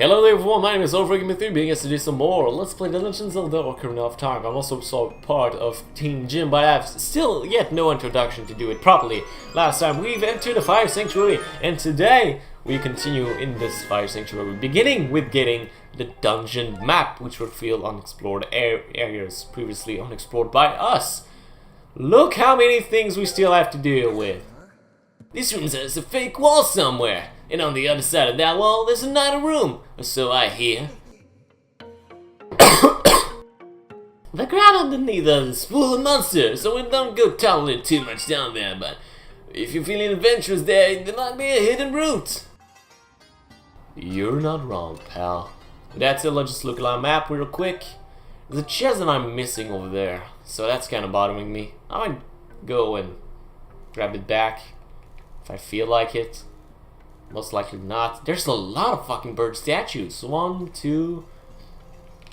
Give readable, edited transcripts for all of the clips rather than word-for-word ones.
Hello there everyone, my name is Overgame3, being asked to do some more Let's Play The Legend of Zelda Ocarina of Time. I'm also part of Team Jim, but I have still yet no introduction to do it properly. Last time we've entered the Fire Sanctuary, and today we continue in this Fire Sanctuary, beginning with getting the dungeon map, which would reveal unexplored areas previously unexplored by us. Look how many things we still have to deal with. This room has a fake wall somewhere, and on the other side of that wall there's another room, or so I hear. The ground underneath us is full of monsters, so we don't go tumbling too much down there, but if you're feeling adventurous there might be a hidden route. You're not wrong, pal. That's it, let's just look at our map real quick. There's a chest that I'm missing over there, so that's kind of bothering me. I might go and grab it back if I feel like it. Most likely not. There's a lot of fucking bird statues. 1, 2,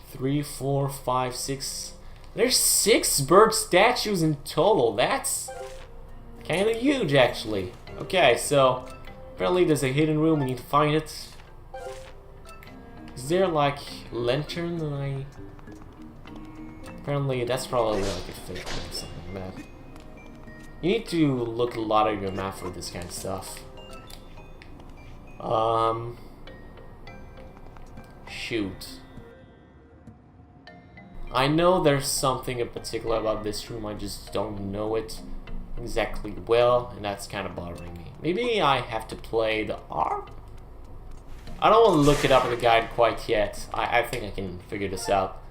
3, 4, 5, 6. There's 6 bird statues in total. That's kind of huge, actually. Okay, so apparently there's a hidden room. We need to find it. Is there like a lantern that I... Apparently that's probably like a fake or something like that. You need to look a lot at your map for this kind of stuff. Shoot. I know there's something in particular about this room, I just don't know it exactly well, and that's kind of bothering me. Maybe I have to play the ARP? I don't want to look it up in the guide quite yet. I think I can figure this out.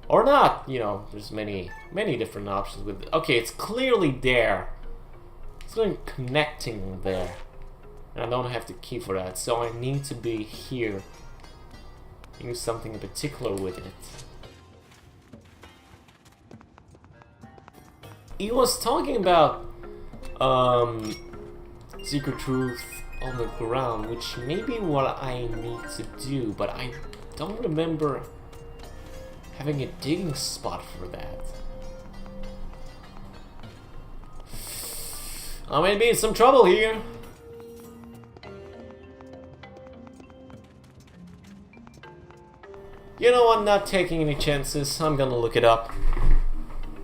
Or not, you know, there's many different options with it. Okay, it's clearly there. It's going connecting there. And I don't have the key for that, so I need to be here. Use something in particular with it. He was talking about secret truth on the ground, which may be what I need to do, but I don't remember having a digging spot for that. I may be in some trouble here. You know, I'm not taking any chances. I'm gonna look it up.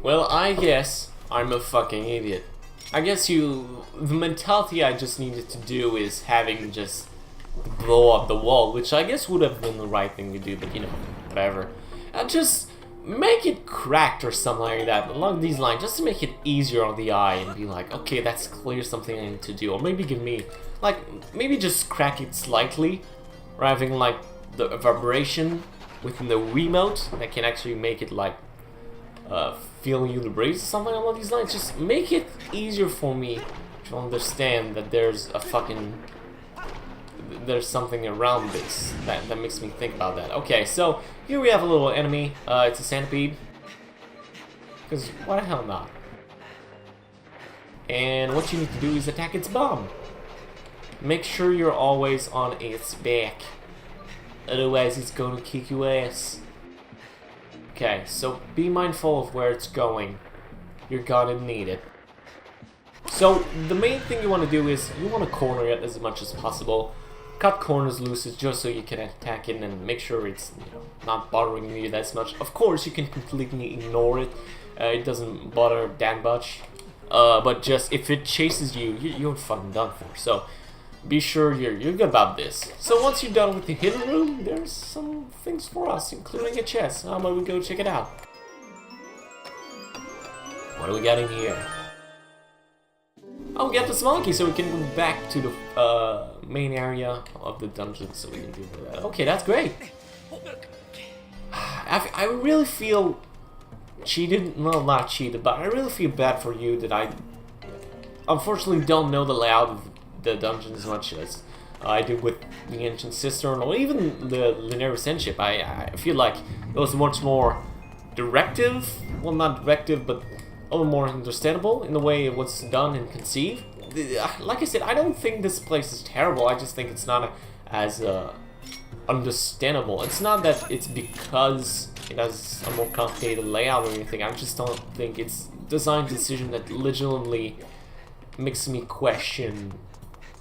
Well, I guess I'm a fucking idiot. I guess the mentality I just needed to do is having just blow up the wall, which I guess would have been the right thing to do, but you know, whatever. And just make it cracked or something like that, along these lines, just to make it easier on the eye and be like, okay, that's clear something I need to do. Or maybe give me, like, maybe just crack it slightly, or having like the vibration within the remote that can actually make it like feel you the breeze or something along these lines. Just make it easier for me to understand that there's something around this that makes me think about that. Okay, so here we have a little enemy. It's a centipede, because why the hell not? And what you need to do is attack its bum. Make sure you're always on its back, otherwise it's gonna kick your ass. Okay, so be mindful of where it's going. You're gonna need it. So the main thing you want to do is you want to corner it as much as possible. Cut corners loose just so you can attack it and make sure it's, you know, not bothering you that much. Of course, you can completely ignore it. It doesn't bother that much. But just if it chases you, you're fucking done for. So be sure you're good about this. So once you're done with the hidden room, there's some things for us, including a chest. How about we go check it out? What do we got in here? Oh, we got this monkey, so we can go back to the main area of the dungeon, so we can do that. Okay, that's great. I really feel cheated. Well, not cheated, but I really feel bad for you that I unfortunately don't know the layout of the dungeon as much as I did with the Ancient Cistern or even the Linear Ascension. I feel like it was much more directive. Well, not directive, but a little more understandable in the way it was done and conceived. Like I said, I don't think this place is terrible. I just think it's not as understandable. It's not that it's because it has a more complicated layout or anything. I just don't think it's design decision that legitimately makes me question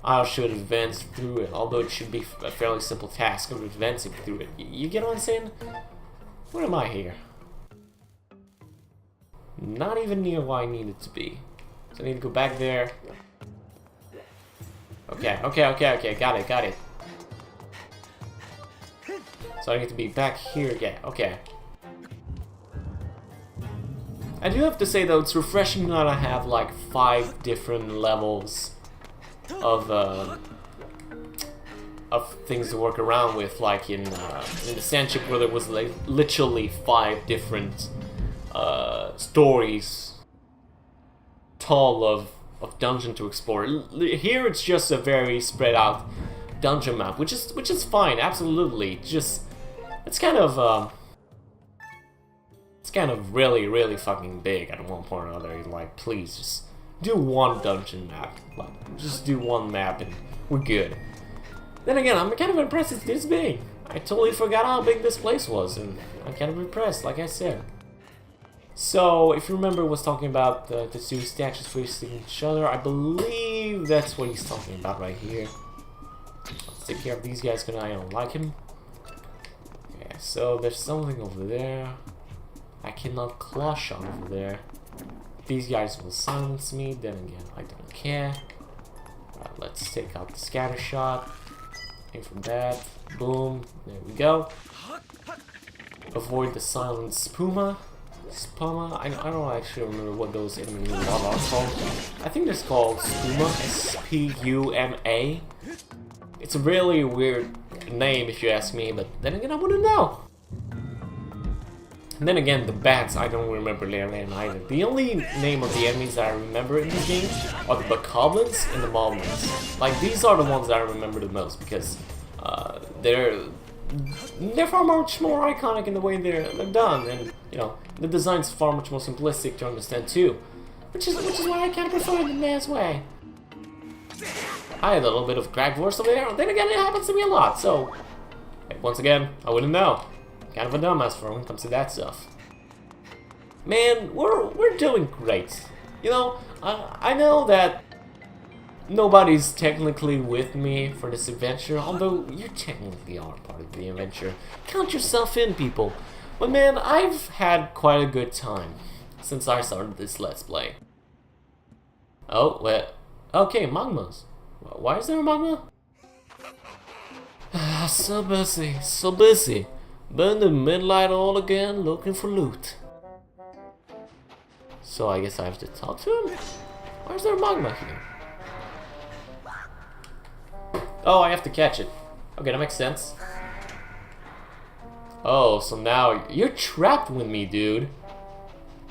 I should advance through it, although it should be a fairly simple task of advancing through it. You get what I'm saying? Where am I here? Not even near where I need it to be. So I need to go back there. Okay, got it. So I need to be back here again, okay. I do have to say though, it's refreshing that I have like 5 different levels of things to work around with, like in the Sandship where there was like literally 5 different stories tall of dungeon to explore. Here it's just a very spread out dungeon map, which is fine, absolutely. It's kind of really fucking big at one point or another. Like, please just do one dungeon map. Like, just do one map and we're good. Then again, I'm kind of impressed it's this big. I totally forgot how big this place was, and I'm kind of impressed, like I said. So, if you remember, was talking about the 2 statues facing each other. I believe that's what he's talking about right here. Let's take care of these guys because I don't like him. Okay, so there's something over there. I cannot claw shot over there. These guys will silence me, then again, I don't care. Alright, let's take out the scatter shot. Aim for that. Boom. There we go. Avoid the silent Spuma. I don't actually remember what those enemy mobs are called. I think they're called Spuma. S-P-U-M-A. It's a really weird name if you ask me, but then again I wouldn't know. And then again, the bats, I don't remember their name either. The only name of the enemies that I remember in this game are the Bokoblins and the Moblins. Like, these are the ones that I remember the most because they're far much more iconic in the way they're done, and you know, the design's far much more simplistic to understand too, which is why I kind of prefer it in this way. I had a little bit of crack voice over there, then again it happens to me a lot, so hey, once again, I wouldn't know. Kind of a dumbass for when it comes to that stuff. Man, we're doing great. You know, I know that nobody's technically with me for this adventure, although you technically are part of the adventure. Count yourself in, people. But man, I've had quite a good time since I started this Let's Play. Oh, well, okay, magmas. Why is there a magma? So busy. Burn the midnight oil again, looking for loot. So I guess I have to talk to him? Why is there a magma here? Oh, I have to catch it. Okay, that makes sense. Oh, so now you're trapped with me, dude.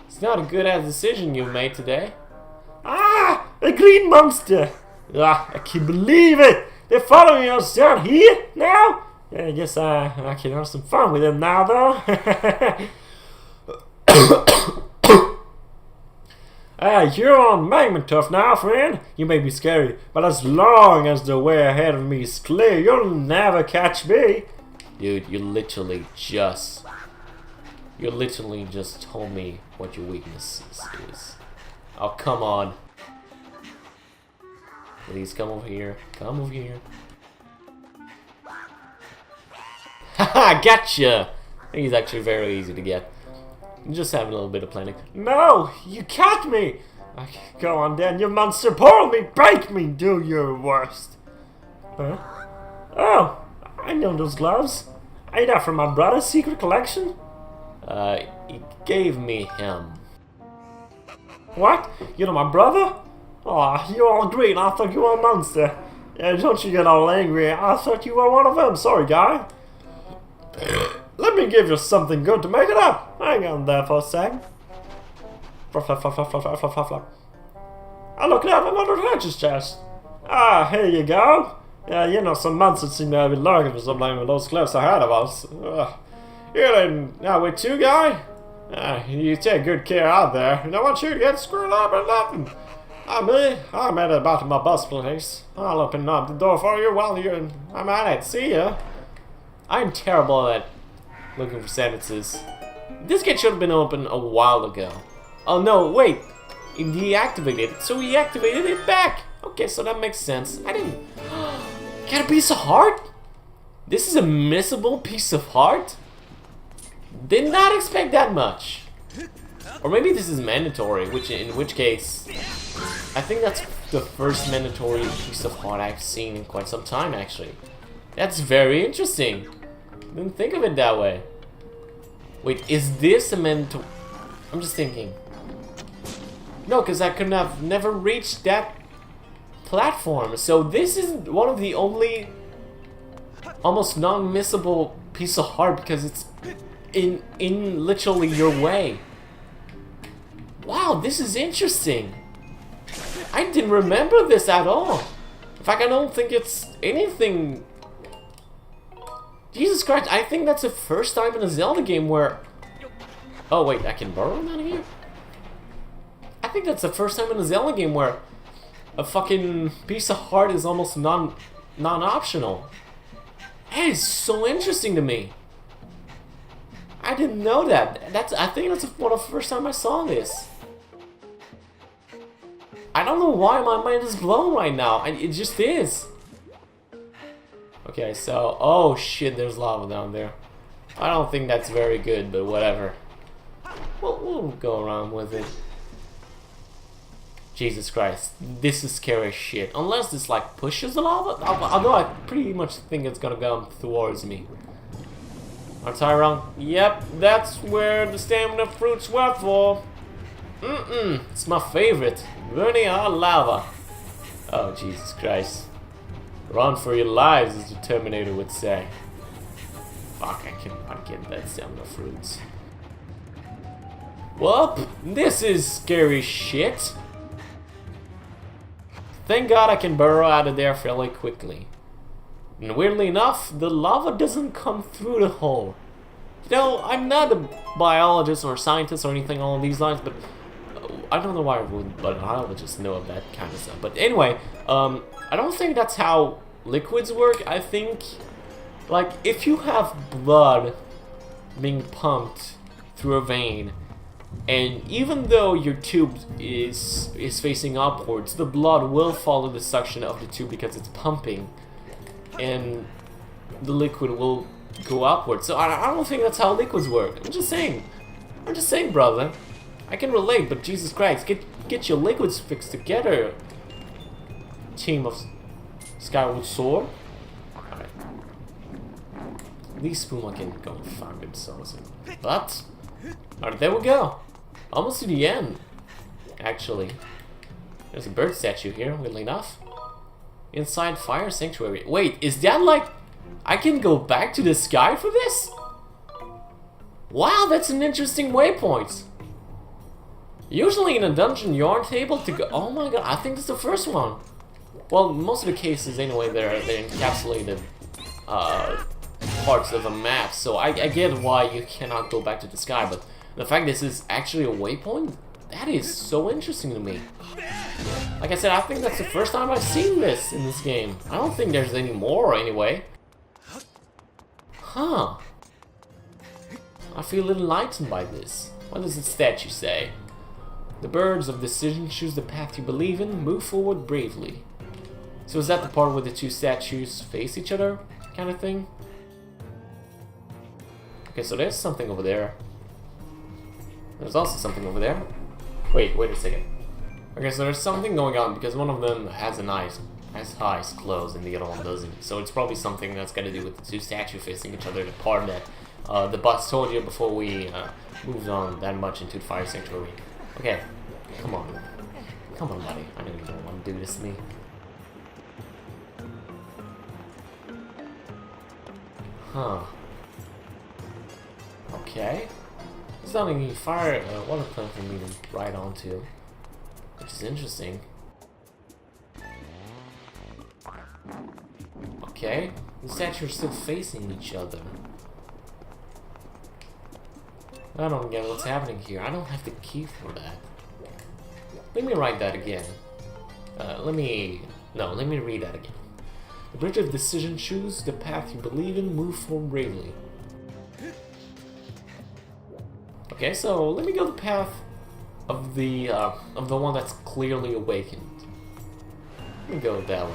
It's not a good-ass decision you made today. Ah! A green monster! Ah, I can't believe it! They're following us down here now? Yeah, I guess I can have some fun with them now, though. You're on magma tough now, friend. You may be scary, but as long as the way ahead of me is clear, you'll never catch me. Dude, you literally just told me what your weakness is. Oh, come on. Please come over here. Come over here. Haha, gotcha! He's actually very easy to get. Just having a little bit of panic. No! You caught me! Go on then, you monster! Pull me! Break me! Do your worst! Huh? Oh! I know those gloves. Ain't that from my brother's secret collection? He gave me him. What? You know my brother? Aw, you're all green. I thought you were a monster. Yeah, don't you get all angry. I thought you were one of them. Sorry, guy. Let me give you something good to make it up. Hang on there for a sec. Flop, flop, flop, flop, flop, flop, flop, flop. Oh, look, at another treasure chest. Ah, here you go. Yeah, you know, some monsters seem to be lurking for something with those cliffs ahead of us. Here then, now with you, guy. You take good care out there. I don't want you to get screwed up or nothing. I'm at the bottom of my bus place. I'll open up the door for you while I'm at it. See ya. I'm terrible at looking for sentences. This gate should have been open a while ago. Oh no, wait. He deactivated it, so he activated it back. Okay, so that makes sense. I didn't... Get a piece of heart? This is a missable piece of heart? Did not expect that much. Or maybe this is mandatory, in which case... I think that's the first mandatory piece of heart I've seen in quite some time, actually. That's very interesting. Didn't think of it that way. Wait, is this a mandatory... I'm just thinking. No, because I could have never reached that platform. So this is one of the only almost non-missable piece of heart because it's in literally your way. Wow, this is interesting. I didn't remember this at all. In fact, I don't think it's anything... Jesus Christ, I think that's the first time in a Zelda game where... Oh wait, I can borrow them out of here? I think that's the first time in a Zelda game where a fucking piece of heart is almost non-optional. That is so interesting to me. I didn't know that. I think that's one of the first time I saw this. I don't know why my mind is blown right now. It just is. Okay, so... Oh shit, there's lava down there. I don't think that's very good, but whatever. We'll go around with it. Jesus Christ, this is scary shit. Unless this like pushes the lava, although I pretty much think it's gonna come towards me. Aren't I wrong? Yep, that's where the stamina fruits were for. It's my favorite. Burning hot lava. Oh Jesus Christ. Run for your lives, as the Terminator would say. Fuck, I cannot get that stamina fruits. Well, this is scary shit. Thank God I can burrow out of there fairly quickly. And weirdly enough, the lava doesn't come through the hole. You know, I'm not a biologist or scientist or anything along these lines, but I don't know why I would, but I would just know of that kind of stuff. But anyway, I don't think that's how liquids work. I think, like, if you have blood being pumped through a vein, and even though your tube is facing upwards, the blood will follow the suction of the tube because it's pumping, and the liquid will go upwards. So I don't think that's how liquids work. I'm just saying, brother. I can relate, but Jesus Christ, get your liquids fixed together, team of Skyward Sword. Alright. At least Puma can go and find themselves. But, alright, there we go. Almost to the end, actually. There's a bird statue here, weirdly enough. Inside Fire Sanctuary. Wait, is that like... I can go back to the sky for this? Wow, that's an interesting waypoint. Usually in a dungeon you aren't able to go... Oh my god, I think that's the first one. Well, most of the cases anyway, they're encapsulated parts of a map, so I get why you cannot go back to the sky, but the fact this is actually a waypoint, that is so interesting to me. Like I said, I think that's the first time I've seen this in this game. I don't think there's any more anyway. Huh. I feel a little enlightened by this. What does the statue say? The birds of decision choose the path you believe in, move forward bravely. So is that the part where the two statues face each other, kind of thing? Okay, so there's something over there. There's also something over there. Wait a second. Okay, so there's something going on because one of them has eyes closed and the other one doesn't. So it's probably something that's got to do with the two statues facing each other, the part that the boss told you before we moved on that much into the Fire Sanctuary. Okay, come on. Come on, buddy. I know you don't want to do this to me. Huh. Okay. There's not any water plant for me to ride onto, which is interesting. Okay, the statues are still facing each other. I don't get what's happening here. I don't have the key for that. Let me write that again. Let me read that again. The bridge of decision, choose the path you believe in, move forward bravely. Okay, so let me go the path of the one that's clearly awakened. Let me go that way.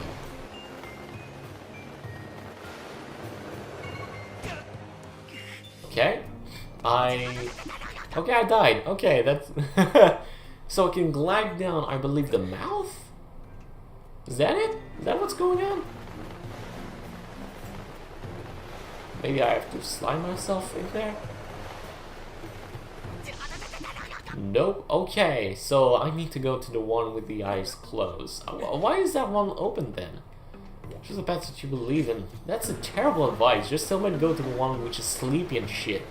Okay. Okay, I died. Okay, that's... So I can glide down, I believe, the mouth? Is that it? Is that what's going on? Maybe I have to slide myself in there? Nope. Okay, so I need to go to the one with the eyes closed. Why is that one open then? Choose a path that you believe in. That's a terrible advice. Just tell me to go to the one which is sleepy and shit.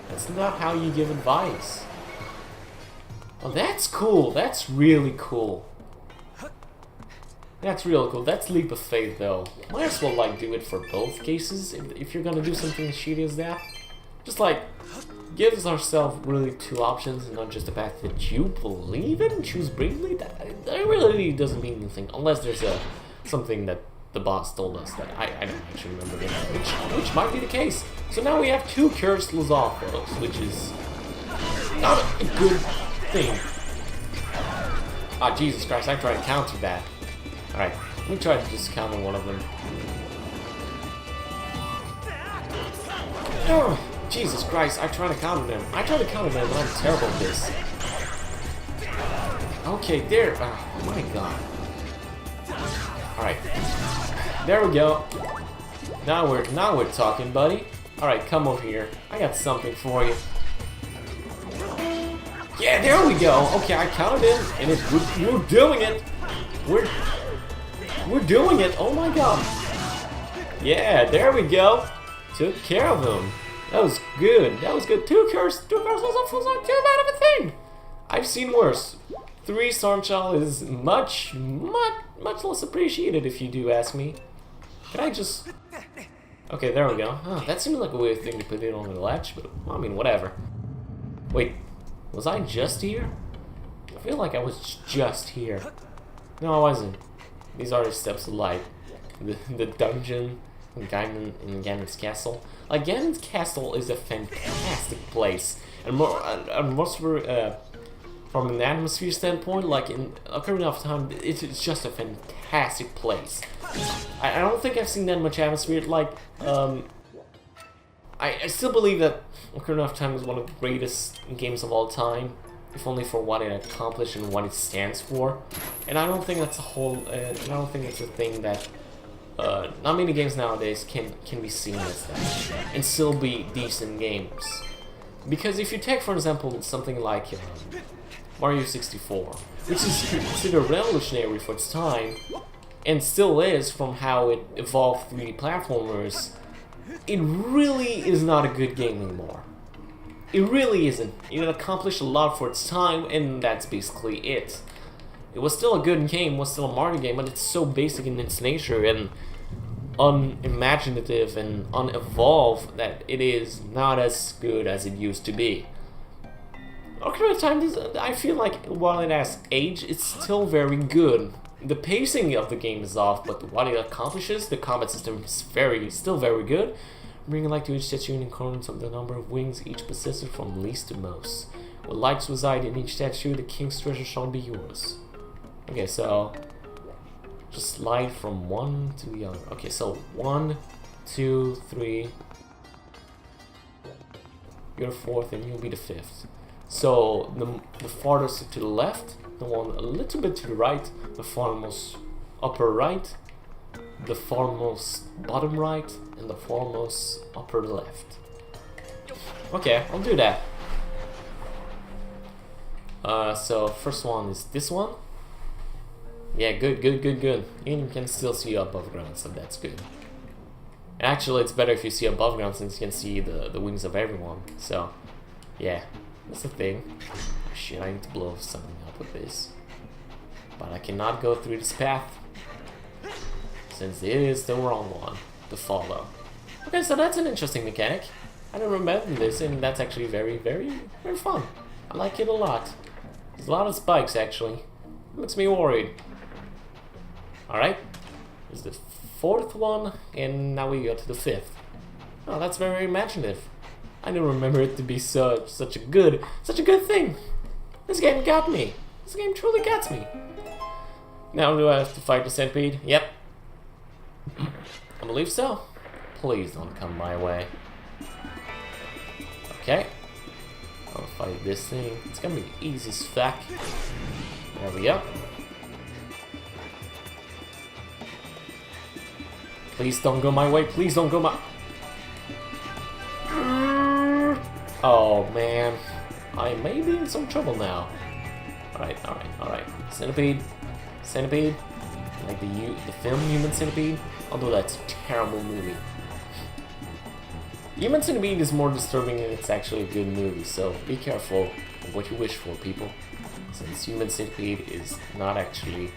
That's not how you give advice. Oh, that's cool. That's really cool. That's real cool. That's leap of faith, though. Might as well, like, do it for both cases if you're gonna do something as shitty as that. Just, like, gives ourselves really two options and not just a path that you believe in. Choose bravely. That really doesn't mean anything unless there's something that the boss told us that I don't actually remember that, which might be the case. So now we have two cursed Lazar photos, which is not a good thing. Ah, Jesus Christ! I tried to counter that. Alright, let me try to just counter one of them. Oh, Jesus Christ, I try to counter them. I try to counter them, but I'm terrible at this. Okay, there. Oh my god. Alright. There we go. Now we're talking, buddy. Alright, come over here. I got something for you. Yeah, there we go. Okay, I counted in, and we're doing it. We're doing it. Oh my god. Yeah, there we go. Took care of him. That was good. That was good. Two curse was not too bad of a thing. I've seen worse. 3 Stormchild is much less appreciated, if you do ask me. Can I just... Okay, there we go. Oh, that seemed like a weird thing to put it on the latch, but I mean, whatever. Wait, was I just here? I feel like I was just here. No, I wasn't. These are the steps of light. The dungeon in Ganon's castle. Like, Ganon's castle is a fantastic place, and most from an atmosphere standpoint, like in Ocarina of Time, it's just a fantastic place. I don't think I've seen that much atmosphere. Like, I still believe that Ocarina of Time is one of the greatest games of all time, if only for what it accomplished and what it stands for. And I don't think that's a whole. I don't think it's a thing that not many games nowadays can be seen as that and still be decent games. Because if you take, for example, something like Mario 64, which is considered revolutionary for its time, and still is from how it evolved 3D platformers, it really is not a good game anymore. It really isn't. It accomplished a lot for its time, and that's basically it. It was still a good game, was still a Mario game, but it's so basic in its nature and unimaginative and unevolved that it is not as good as it used to be. Ocarina of Time, I feel like while it has aged, it's still very good. The pacing of the game is off, but what it accomplishes, the combat system is still very good. Bringing light to each statue in accordance of the number of wings each possesses from least to most. When lights reside in each statue, the king's treasure shall be yours. Okay, so just slide from one to the other. Okay, so 1, 2, 3. You're 4th, and you'll be the 5th. So the farthest to the left, the one a little bit to the right, the farmost upper right, the farmost bottom right, and the farmost upper left. Okay, I'll do that. So first one is this one. Yeah, good. And you can still see above ground, so that's good. Actually, it's better if you see above ground since you can see the wings of everyone. So, yeah, that's the thing. Oh, shit, I need to blow something up with this. But I cannot go through this path, since it is the wrong one to follow. Okay, so that's an interesting mechanic. I don't remember this, and that's actually very fun. I like it a lot. There's a lot of spikes, actually. Makes me worried. Alright, there's the 4th one, and now we go to the 5th. Oh, that's very imaginative. I didn't remember it to be such a good thing. This game got me. This game truly got me. Now do I have to fight the centipede? Yep. I believe so. Please don't come my way. Okay. I'll fight this thing. It's gonna be easy as fuck. There we go. Please don't go my way. Please don't go my... Oh, man. I may be in some trouble now. Alright, alright, alright. Centipede. Centipede. Like the film Human Centipede. Although that's a terrible movie. Human Centipede is more disturbing and it's actually a good movie, so be careful of what you wish for, people. Since Human Centipede is not actually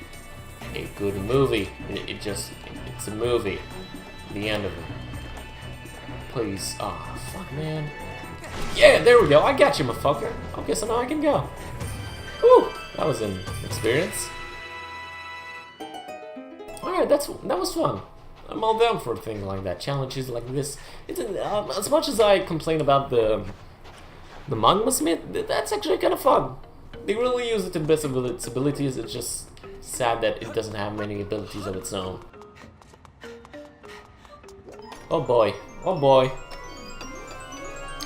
a good movie. It's a movie. The end of it. Please. Oh, fuck, man. Yeah, there we go. I got you, motherfucker. Okay, so now I can go. Whew, that was an experience. Alright, that was fun. I'm all down for a thing like that. Challenges like this. It's as much as I complain about the Magma Smith, that's actually kind of fun. They really use it to the best of its abilities. It's just sad that it doesn't have many abilities of its own. Oh boy. Oh boy.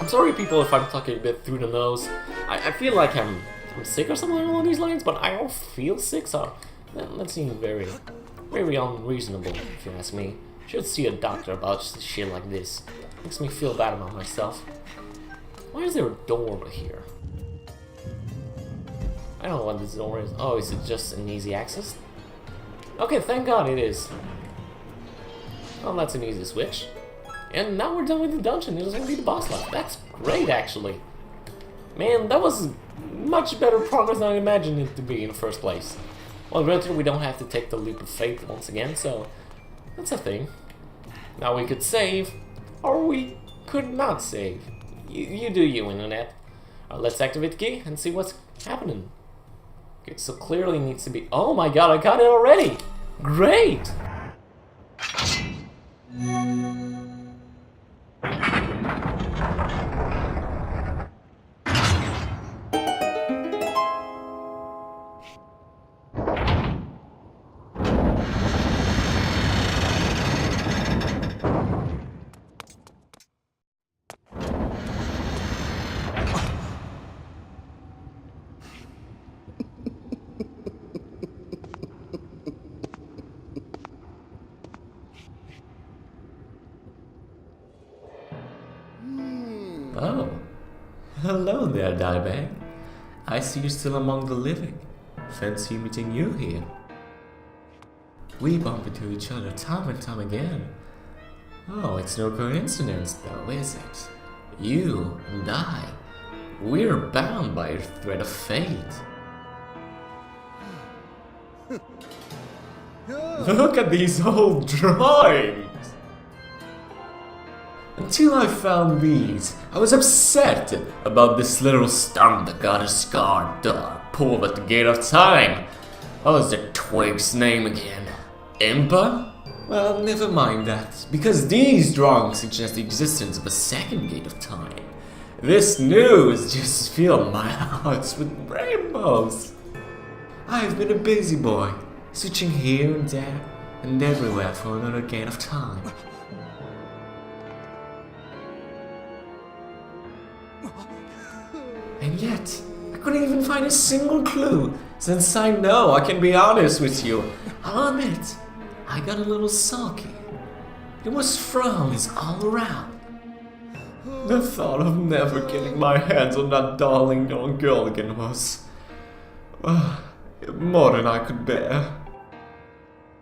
I'm sorry, people, if I'm talking a bit through the nose. I feel like I'm sick or something along these lines, but I don't feel sick, so that seems very unreasonable, if you ask me. Should see a doctor about shit like this. Makes me feel bad about myself. Why is there a door over here? I don't know what this door is. Oh, is it just an easy access? Okay, thank God it is. Well, that's an easy switch. And now we're done with the dungeon. There's gonna be the boss left. That's great, actually. Man, that was much better progress than I imagined it to be in the first place. Well, granted, we don't have to take the leap of faith once again, so that's a thing. Now we could save, or we could not save. You do you, Internet. Let's activate the key and see what's happening. Okay, so clearly needs to be... Oh my god, I got it already! Great! Oh, hello there, Diebag. I see you're still among the living. Fancy meeting you here. We bump into each other time and time again. Oh, it's no coincidence though, is it? You and I, we're bound by a thread of fate. Look at these old drawings! Until I found these, I was upset about this little stump that got a scarred dog pulled at the gate of time. What was the twig's name again? Impa? Well, never mind that, because these drawings suggest the existence of a second gate of time. This news just filled my heart with rainbows. I've been a busy boy, searching here and there and everywhere for another gate of time. And yet, I couldn't even find a single clue, since I know I can be honest with you. I'll admit, I got a little sulky. There was frowns all around. The thought of never getting my hands on that darling young girl again was... more than I could bear.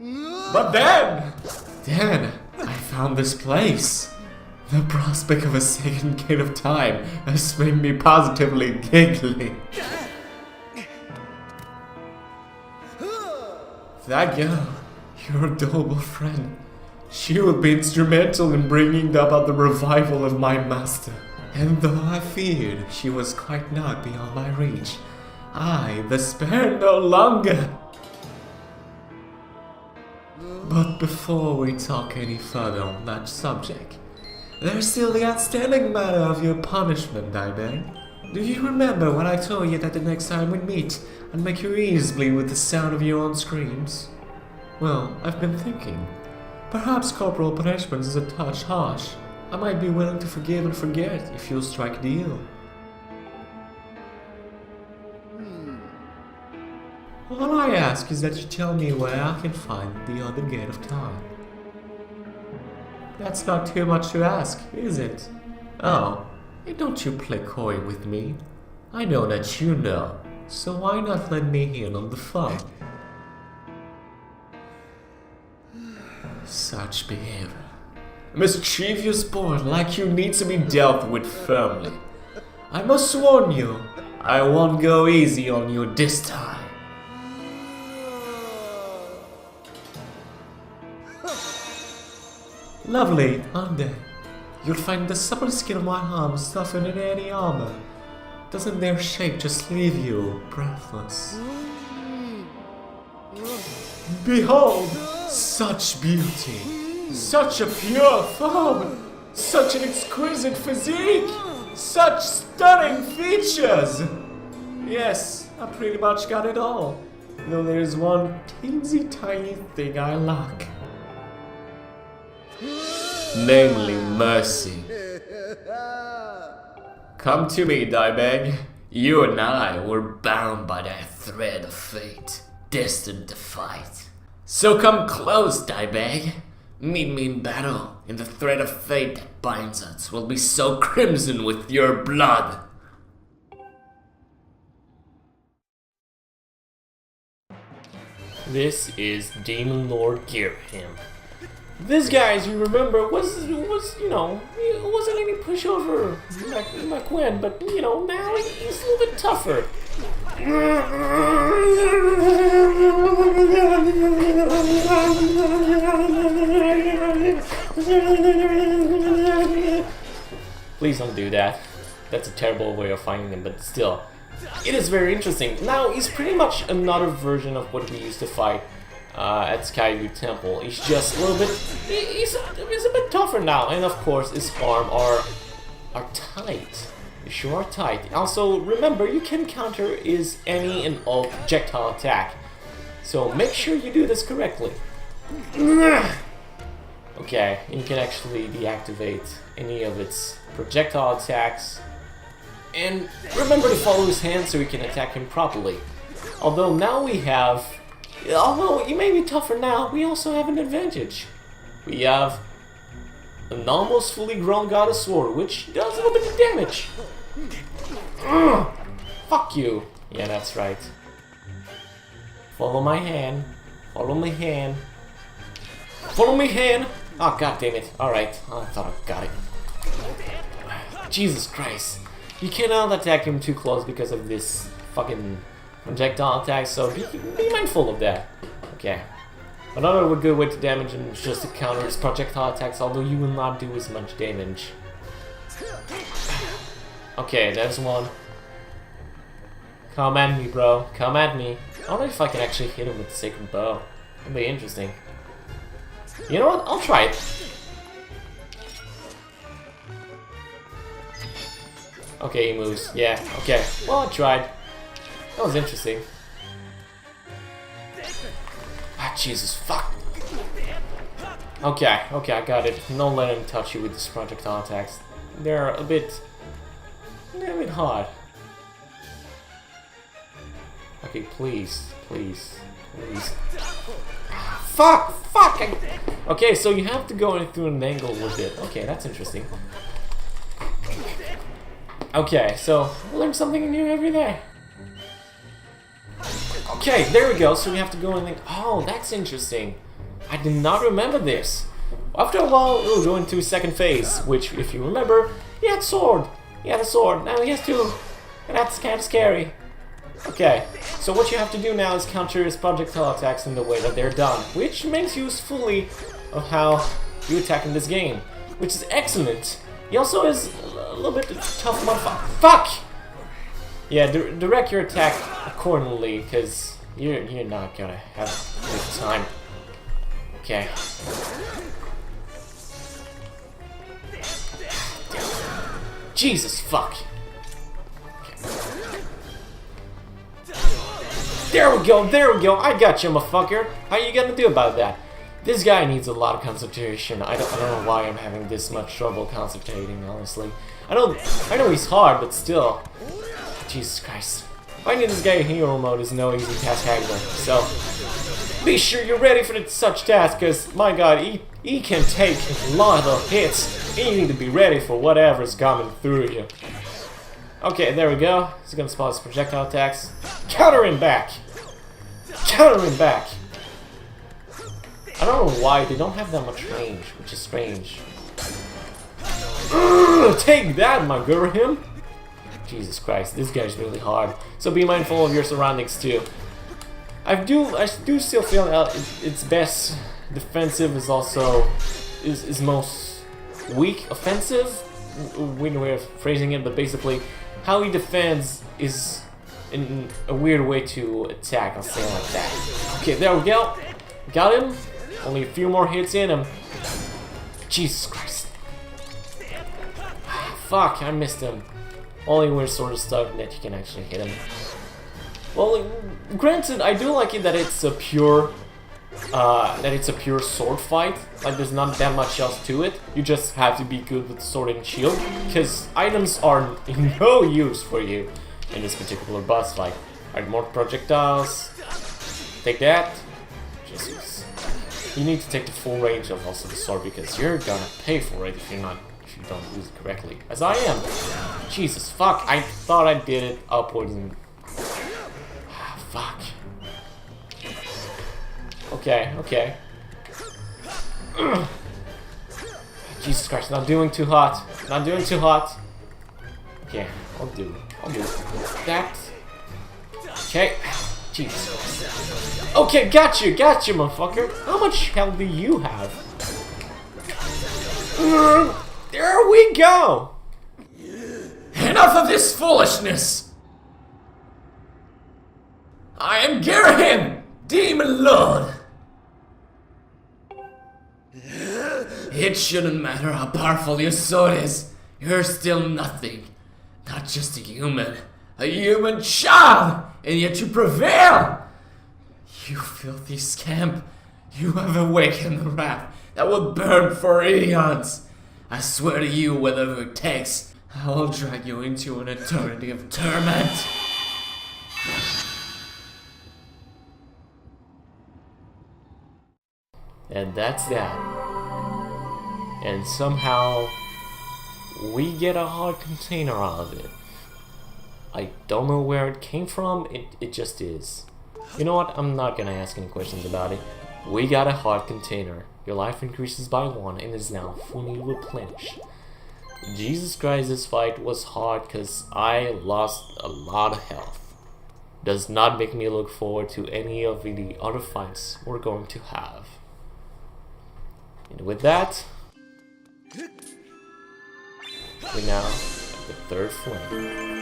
But then I found this place. The prospect of a second gate of time has made me positively giggly. That girl, your adorable friend, she will be instrumental in bringing about the revival of my master. And though I feared she was quite not beyond my reach, I despair no longer. But before we talk any further on that subject, there's still the outstanding matter of your punishment, I beg. Do you remember when I told you that the next time we meet, I'd make your ears bleed with the sound of your own screams? Well, I've been thinking. Perhaps corporal punishment is a touch harsh. I might be willing to forgive and forget if you'll strike a deal. All I ask is that you tell me where I can find the other gate of time. That's not too much to ask, is it? Oh, don't you play coy with me. I know that you know, so why not let me in on the fun? Such behavior. Mischievous boy like you need to be dealt with firmly. I must warn you, I won't go easy on you this time. Lovely, aren't they? You'll find the supple skin of my arms tougher than any armor. Doesn't their shape just leave you breathless? Behold, such beauty, such a pure form, such an exquisite physique, such stunning features. Yes, I pretty much got it all, though there's one teensy tiny thing I lack. Namely mercy. Come to me, Dibeg. You and I were bound by that thread of fate, destined to fight. So come close, Dibeg. Meet me in battle, and the thread of fate that binds us will be so crimson with your blood. This is Demon Lord Girham. This guy, as you remember, was you know, he wasn't any pushover like when, but you know, now he's a little bit tougher. Please don't do that. That's a terrible way of finding him, but still, it is very interesting. Now he's pretty much another version of what we used to fight at Skyward Temple. He's just a little bit, he's a bit tougher now, and of course his arms are tight. They sure are tight. Also, remember, you can counter his any and all projectile attack, so make sure you do this correctly. Okay, you can actually deactivate any of its projectile attacks, and remember to follow his hand so you can attack him properly. Although now we have, although you may be tougher now, we also have an advantage. We have an almost fully grown goddess sword, which does a little bit of damage. Fuck you. Yeah, that's right. Follow my hand. Follow my hand. Follow my hand. Oh, god damn it. Alright, I thought I got it. Jesus Christ. You cannot attack him too close because of this fucking projectile attack, so be mindful of that. Okay. Another good way to damage him is just to counter his projectile attacks, although you will not do as much damage. Okay, there's one. Come at me, bro. Come at me. I don't know if I can actually hit him with the sacred bow. That'd be interesting. You know what? I'll try it. Okay, he moves. Yeah, okay. Well, I tried. That was interesting. Ah, Jesus, fuck. Okay, I got it. Don't let him touch you with his projectile attacks. They're a bit hard. Okay, please. Fuck! Okay, so you have to go through an angle with it. Okay, that's interesting. Okay, so I learn something new every day. Okay, there we go. So we have to go and think, oh, that's interesting. I did not remember this. After a while, we'll go into second phase, which, if you remember, he had a sword. Now he has two, and that's kind of scary. Okay, so what you have to do now is counter his projectile attacks in the way that they're done, which makes use fully of how you attack in this game, which is excellent. He also is a little bit tough motherfucker. Fuck! Yeah, direct your attack accordingly, because you're not gonna have a good time. Okay. Jesus fuck. There we go, I got you, motherfucker. How you gonna do about that? This guy needs a lot of concentration. I don't know why I'm having this much trouble concentrating, honestly. I know he's hard, but still. Jesus Christ. Finding this guy in hero mode is no easy task either, so be sure you're ready for such tasks, because, my god, he can take a lot of hits, and you need to be ready for whatever's coming through you. Okay, there we go. He's gonna spawn his projectile attacks. Counter him back! Counter him back! I don't know why they don't have that much range, which is strange. Take that, my Gurhim! Jesus Christ, this guy's really hard. So be mindful of your surroundings too. I do still feel its best defensive is also is most weak offensive. Weird way of phrasing it, but basically how he defends is in a weird way to attack. I'll say it like that. Okay, there we go. Got him. Only a few more hits in him. Jesus Christ. Fuck, I missed him. Only we're sort of stuck that you can actually hit him. Well, granted, I do like it that it's a pure sword fight. Like, there's not that much else to it. You just have to be good with sword and shield, because items are no use for you in this particular boss fight. Alright, more projectiles. Take that. Jesus. You need to take the full range of also the sword, because you're gonna pay for it if you don't use it correctly. As I am. Jesus, fuck. I thought I did it upwards and... fuck. Okay, okay. Jesus Christ, not doing too hot. Not doing too hot. Okay, I'll do that. Okay. Jesus. Okay, got you, motherfucker. How much health do you have? There we go! Enough of this foolishness! I am Garahim, Demon Lord! It shouldn't matter how powerful your sword is, you're still nothing. Not just a human child, and yet you prevail! You filthy scamp, you have awakened the wrath that will burn for eons. I swear to you, whatever it takes, I will drag you into an eternity of torment. And that's that. And somehow we get a hard container out of it. I don't know where it came from, it just is. You know what, I'm not gonna ask any questions about it. We got a hard container. Your life increases by 1 and is now fully replenished. Jesus Christ, this fight was hard because I lost a lot of health. Does not make me look forward to any of the other fights we're going to have. And with that, we now have the third flame.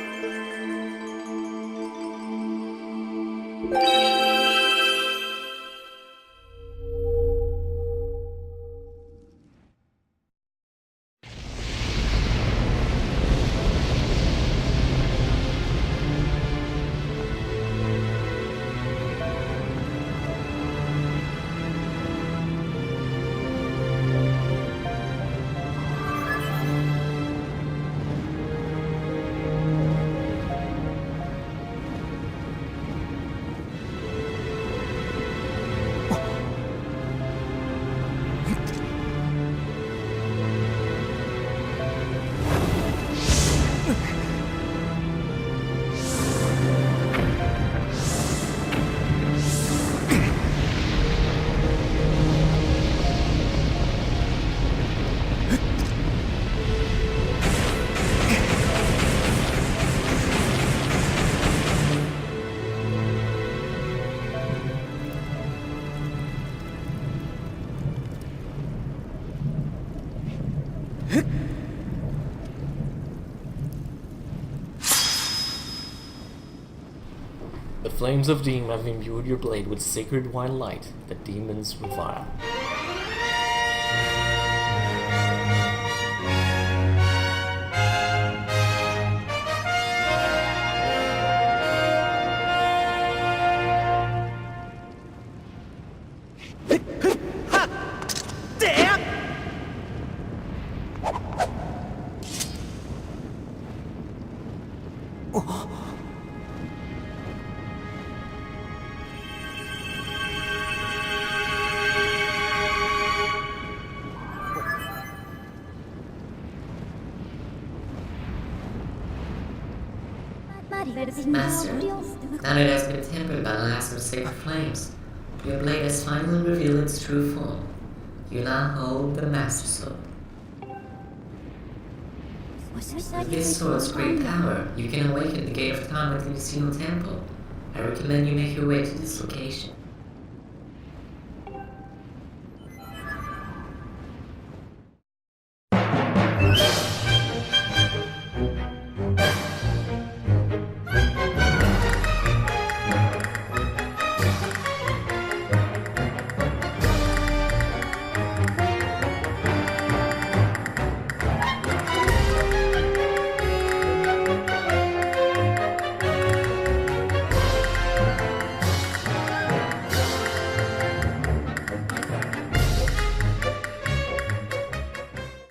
The flames of Doom have imbued your blade with sacred white light that demons revile. Master, now that it has been tempered by the last of sacred flames, your blade has finally revealed its true form. You now hold the Master Sword. With this sword's great power, you can awaken the Gate of Time within the Casino Temple. I recommend you make your way to this location.